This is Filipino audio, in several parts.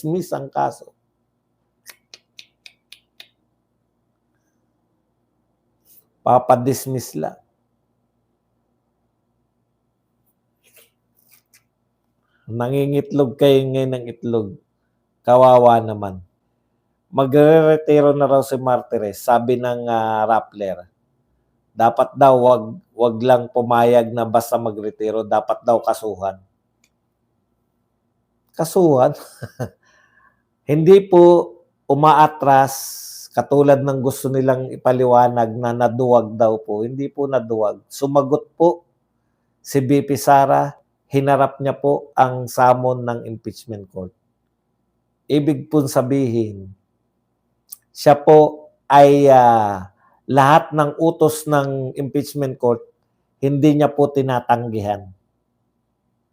ipa-dismiss ang kaso. Papa-dismiss lang. Nangingitlog kayo ngayon ng itlog. Kawawa naman. Magre-retiro na raw si Martires, sabi ng Rappler. Dapat daw wag lang pumayag na basta magretiro, dapat daw kasuhan. Kasuhan? Hindi po umaatras katulad ng gusto nilang ipaliwanag na naduwag daw po. Hindi po naduwag. Sumagot po si BP Sara, hinarap niya po ang summon ng impeachment court. Ibig po sabihin, siya po ay lahat ng utos ng impeachment court, hindi niya po tinatanggihan.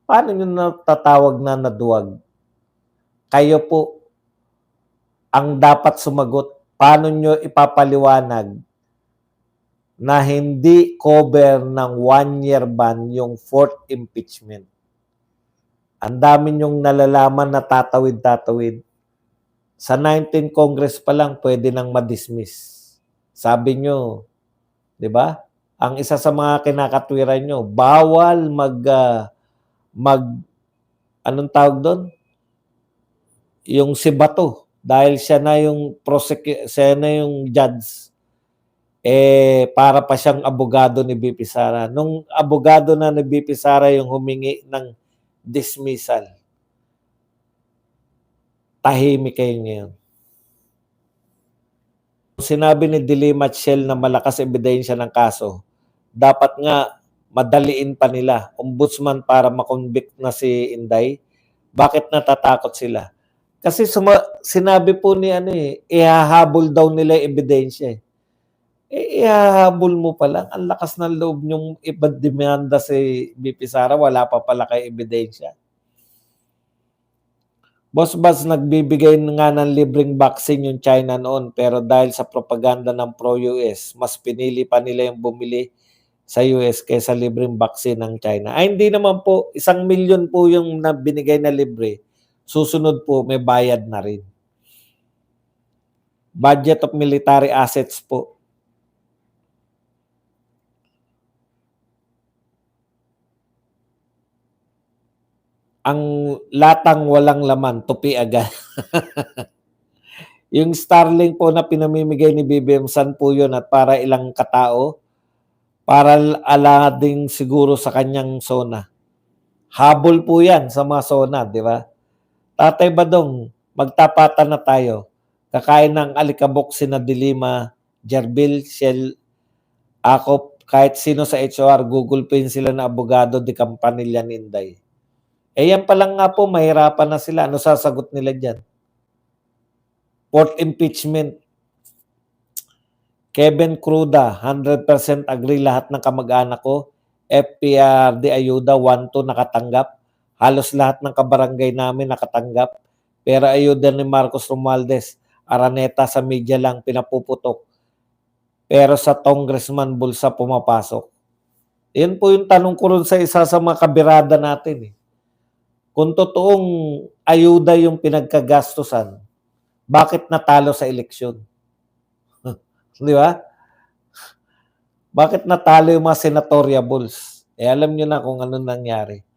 Paano nyo natatawag na naduwag? Kayo po ang dapat sumagot. Paano nyo ipapaliwanag na hindi cover ng 1-year ban yung 4th impeachment? Ang dami nyong nalalaman na tatawid-tatawid. Sa 19 Congress pa lang, pwede nang ma-dismiss. Sabi nyo, di ba? Ang isa sa mga kinakatwiran nyo, bawal anong tawag doon? Yung si Bato. Dahil siya na yung judge. Para pa siyang abogado ni BP Sara. Nung abogado na ni BP Sara yung humingi ng dismissal, tahimik kayo ngayon. Sinabi ni Dilima Shell na malakas ebidensya ng kaso, dapat nga madaliin pa nila, ombudsman para makonvict na si Inday. Bakit natatakot sila? Kasi sinabi po ni ihahabol daw nila yung ebidensya. Ihahabol mo pa lang. Ang lakas ng loob nyong ipademanda si BP Sara, wala pa pala kay ebidensya. Boss Baz, nagbibigay nga ng libreng vaccine yung China noon, pero dahil sa propaganda ng pro-US, mas pinili pa nila yung bumili sa US kaysa libreng vaccine ng China. Ay, hindi naman po. 1 milyon po yung binigay na libre. Susunod po, may bayad na rin. Budget of military assets po. Ang latang walang laman, tupi agad. Yung Starlink po na pinamimigay ni BBM, saan po yun at para ilang katao? Para alading siguro sa kanyang zona. Habol po yan sa mga zona, di ba? Tatay Badong, magtapatan na tayo. Kakain ng alikabok sina Dilima, Jerbil, Shell, ako, kahit sino sa HR, Google Pin sila na abogado di Campanilla ni Inday. Yan pa lang nga po, mahirapan na sila. Ano sasagot nila dyan? 4th impeachment. Kevin Cruda, 100% agree lahat ng kamag-anak ko. FPRD ayuda, 1-2 nakatanggap. Halos lahat ng kabarangay namin nakatanggap. Pero ayuda ni Marcos Romualdez, Araneta sa media lang pinapuputok. Pero sa congressman bulsa pumapasok. Yan po yung tanong ko rin sa isa sa mga kabirada natin. Kung totoong ayuda yung pinagkagastusan, bakit natalo sa eleksyon? Di ba? Bakit natalo yung mga senatoriables? Alam nyo na kung ano nangyari.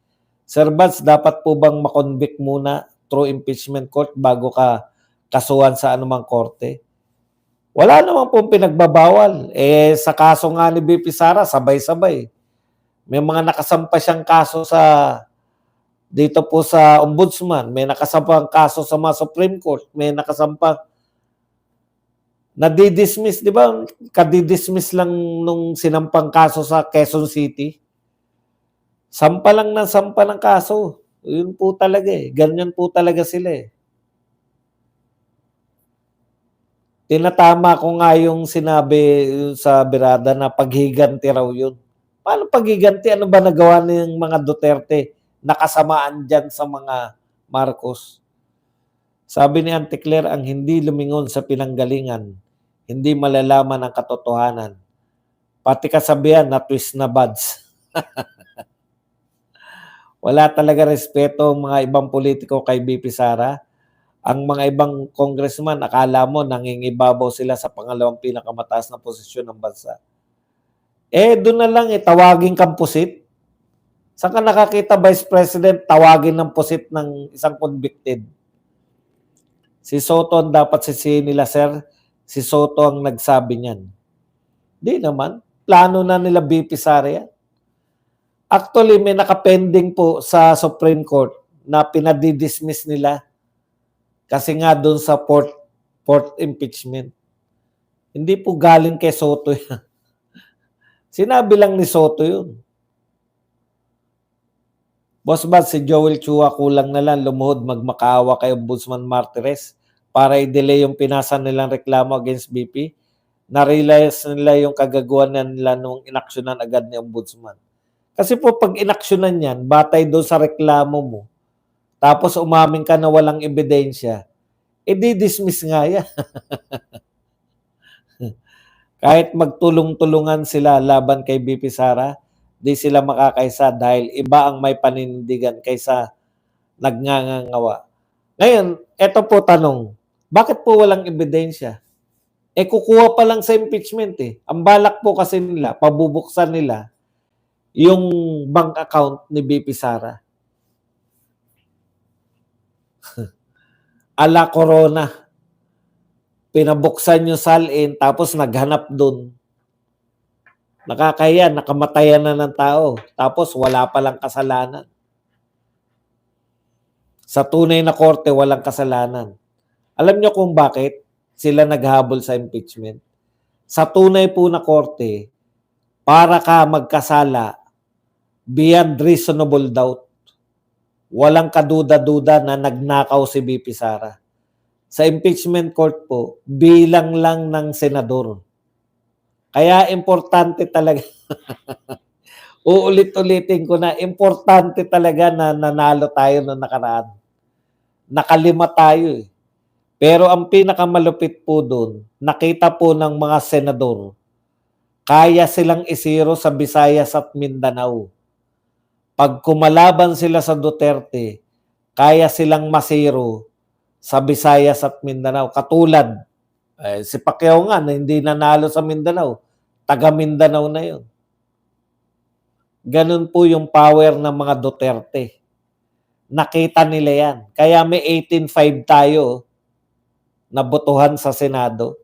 Sir Bats, dapat po bang makonvict muna through impeachment court bago ka kasuhan sa anumang korte? Wala naman pong pinagbabawal. Sa kaso nga ni BP Sara, sabay-sabay. May mga nakasampa siyang kaso dito po sa ombudsman, may nakasampang kaso sa mga Supreme Court, may nakasampang nadidismiss, di ba? Kadidismiss lang nung sinampang kaso sa Quezon City. Sampa lang ng sampa ng kaso. Yun po talaga Ganyan po talaga sila Tinatama ko nga yung sinabi sa birada na paghiganti raw yun. Paano paghiganti? Ano ba nagawa ng mga Duterte? Nakasamaan dyan sa mga Marcos. Sabi ni Auntie Claire, ang hindi lumingon sa pinanggalingan, hindi malalaman ang katotohanan. Pati kasabihan na twist na buds. Wala talaga respeto ang mga ibang politiko kay BP Sara. Ang mga ibang congressman, akala mo nangingibabaw sila sa pangalawang pinakamataas na posisyon ng bansa. Doon na lang tawagin kang pusit. Saan ka nakakita, Vice President, tawagin ng pusit ng isang convicted? Si Soto ang dapat sisihin nila, sir. Si Soto ang nagsabi niyan. Di naman. Plano na nila BP Sara yan. Actually, may nakapending po sa Supreme Court na pinadidismiss nila kasi nga doon sa fourth impeachment. Hindi po galing kay Soto yan. Sinabi lang ni Soto yun. Boss Bad, si Joel Chua kulang na lang lumuhod magmakaawa kay Ombudsman Martires para i-delay yung pinasa nilang reklamo against BP. Na-realize nila yung kagaguhan nila nung inaksyonan agad ni Ombudsman. Kasi po pag inaksyonan yan, batay doon sa reklamo mo, tapos umamin ka na walang ebidensya, di-dismiss nga yan. Kahit magtulong-tulungan sila laban kay BP Sara, di sila makakaisa dahil iba ang may paninindigan kaysa nagngangawa. Ngayon, eto po tanong, bakit po walang ebidensya? Kukuha pa lang sa impeachment eh. Ang balak po kasi nila, pabubuksan nila yung bank account ni BP Sara. Ala Corona. Pinabuksan yung salin, tapos naghanap dun. Nakakaya, nakamatayan na ng tao. Tapos wala palang kasalanan. Sa tunay na korte, walang kasalanan. Alam nyo kung bakit sila naghabol sa impeachment? Sa tunay po na korte, para ka magkasala, beyond reasonable doubt, walang kaduda-duda na nagnakaw si BP Sara. Sa impeachment court po, bilang lang ng senador. Kaya importante talaga, uulit-ulitin ko na, importante talaga na nanalo tayo noong nakaraan. Nakalima tayo eh. Pero ang pinakamalupit po doon, nakita po ng mga senador, kaya silang isiro sa Visayas at Mindanao. Pag kumalaban sila sa Duterte, kaya silang masiro sa Visayas at Mindanao. Katulad, si Pacquiao nga na hindi nanalo sa Mindanao, taga Mindanao na yun. Ganun po yung power ng mga Duterte. Nakita nila yan. Kaya may 18-5 tayo na botohan sa Senado.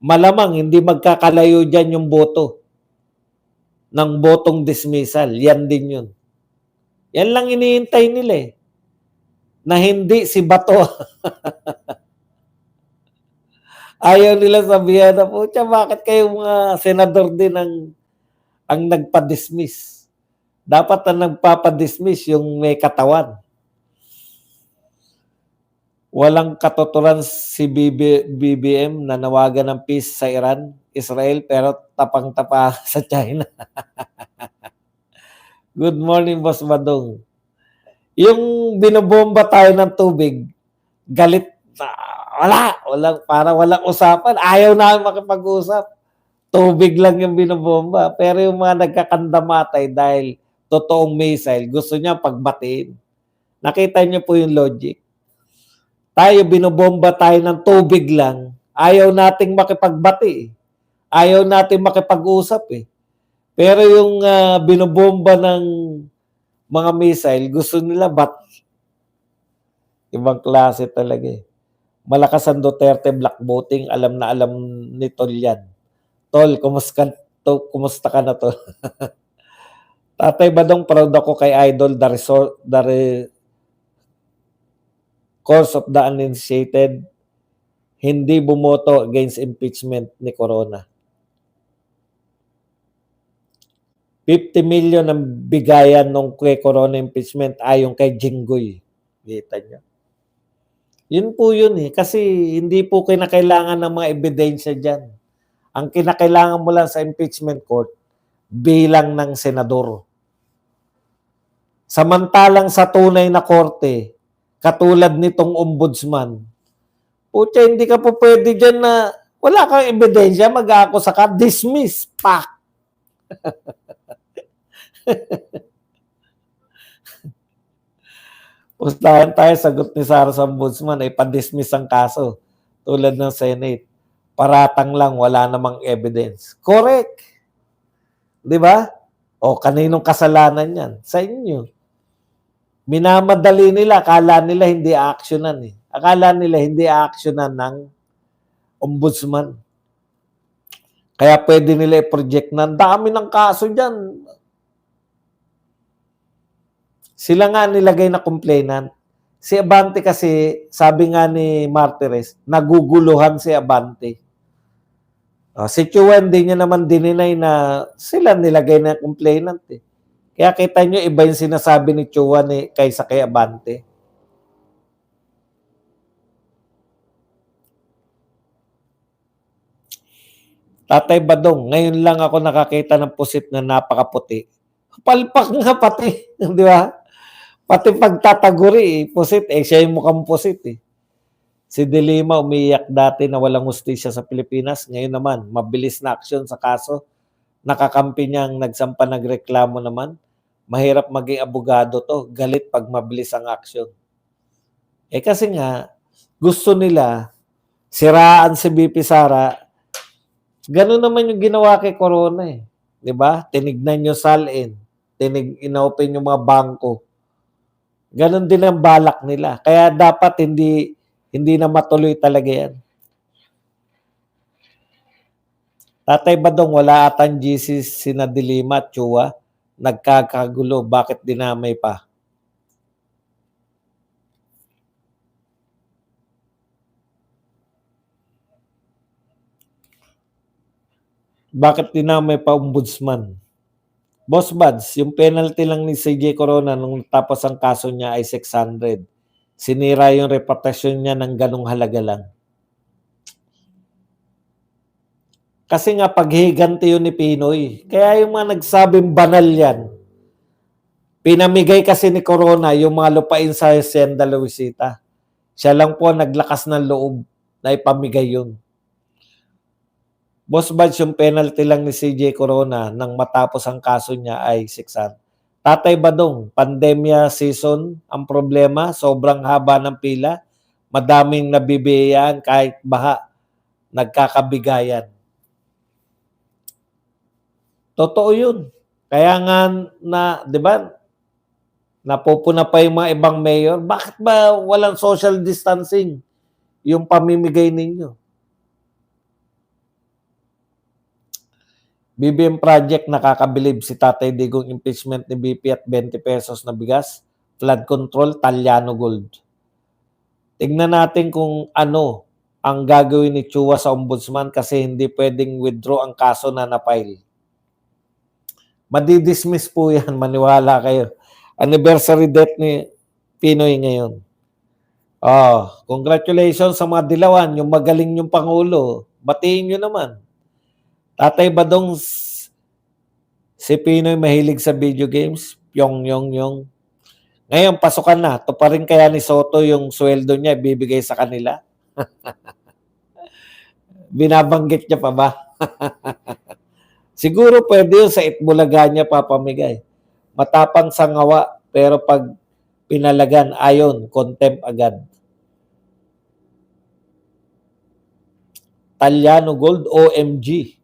Malamang hindi magkakalayo dyan yung boto ng botong dismissal. Yan din yun. Yan lang iniintay nila eh. Na hindi si Bato. Ayaw nila sabihan na po, bakit kayo mga senador din ang nagpa-dismiss? Dapat na nagpapa-dismiss yung may katawan. Walang katuturan si BBM na nawagan ng peace sa Iran, Israel, pero tapang-tapa sa China. Good morning, Boss Badong. Yung binobomba tayo ng tubig, galit na, walang usapan. Ayaw na makipag-usap. Tubig lang yung binobomba. Pero yung mga nagkakandamatay dahil totoong missile, gusto niya pagbatiin. Nakita niyo po yung logic. Tayo, binobomba tayo ng tubig lang. Ayaw nating makipagbati. Ayaw nating makipag-usap eh. Pero yung binobomba ng mga missile, gusto nila ibang klase talaga eh. Malakas ang Duterte black voting, alam na alam ni Tol yan. Tol, kumusta ka na to? Tatay Badong, proud ako kay Idol, the course of the uninitiated, hindi bumoto against impeachment ni Corona. 50 million ang bigayan nung kay Corona impeachment ayon kay Jinggoy. Kita niyo? Yun po yun eh. Kasi hindi po kinakailangan ng mga ebidensya dyan. Ang kinakailangan mo lang sa impeachment court, bilang ng senador. Samantalang sa tunay na korte, katulad nitong ombudsman, pucha, hindi ka po pwede dyan na wala kang ebidensya, mag-aakusa ka, dismiss, pak. Pustahan tayo, sagot ni Sara sa ombudsman ay pa-dismiss ang kaso tulad ng Senate. Paratang lang, wala namang evidence. Correct. Di ba? O kaninong kasalanan yan? Sa inyo. Minamadali nila, akala nila hindi actionan eh. Akala nila hindi actionan ng ombudsman. Kaya pwede nila i-project na dami ng kaso dyan. Sila nga nilagay na complainant. Si Abante kasi, sabi nga ni Martires, naguguluhan si Abante. Si Chua hindi niya naman dininay na sila nilagay na complainant eh. Kaya kita nyo, iba yung sinasabi ni Chua kaysa kay Abante. Tatay Badong, ngayon lang ako nakakita ng pusit na napakaputi. Palpak nga pati, di ba? Pati pagtataguri, pusit, siya yung mukhang pusit eh. Si De Lima umiiyak dati na walang hustisya sa Pilipinas. Ngayon naman, mabilis na aksyon sa kaso. Nakakampi niyang nagsampa nagreklamo naman. Mahirap maging abogado to. Galit pag mabilis ang aksyon. Kasi nga, gusto nila siraan si BP Sara. Ganun naman yung ginawa kay Corona eh. 'Di ba? Tinignan yung salin. Inopen yung mga bangko. Ganun din ang balak nila. Kaya dapat hindi na matuloy talaga yan. Tatay Badong, wala atang GC sina De Lima at Chua. Nagkakagulo. Bakit dinamay pa? Bakit dinamay pa ombudsman? Boss Buds, yung penalty lang ni CJ Corona nung tapos ang kaso niya ay 600. Sinira yung reputasyon niya ng ganong halaga lang. Kasi nga paghiganti yun ni Pinoy. Kaya yung mga nagsabing banal yan, pinamigay kasi ni Corona yung mga lupain sa Hacienda Luisita. Siya lang po naglakas ng loob na ipamigay yun. Boss Buds, yung penalty lang ni CJ Corona nang matapos ang kaso niya ay 600. Tatay Badong, pandemya season, ang problema, sobrang haba ng pila, madaming nabibiyayan kahit baha, nagkakabigayan. Totoo yun. Kaya nga na, di ba, napupuna pa yung mga ibang mayor. Bakit ba walang social distancing yung pamimigay ninyo? BBM Project, nakakabilib si Tatay Digong impeachment ni BP at 20 pesos na bigas. Flood control, Talyano Gold. Tingnan natin kung ano ang gagawin ni Chua sa ombudsman kasi hindi pwedeng withdraw ang kaso na na-file. Madidismiss po yan, maniwala kayo. Anniversary death ni Pinoy ngayon. Congratulations sa mga dilawan, yung magaling yung Pangulo. Batiin nyo naman. Tatay Badong, si Pinoy mahilig sa video games, Pyongyong. Ngayon, pasukan na. To pa rin kaya ni Soto yung sweldo niya, bibigay sa kanila. Binabanggit niya pa ba? Siguro pwede yun sa Itbulaga niya papamigay. Matapang sa ngawa, pero pag pinalagan, ayon, contempt agad. Talyano Gold, OMG.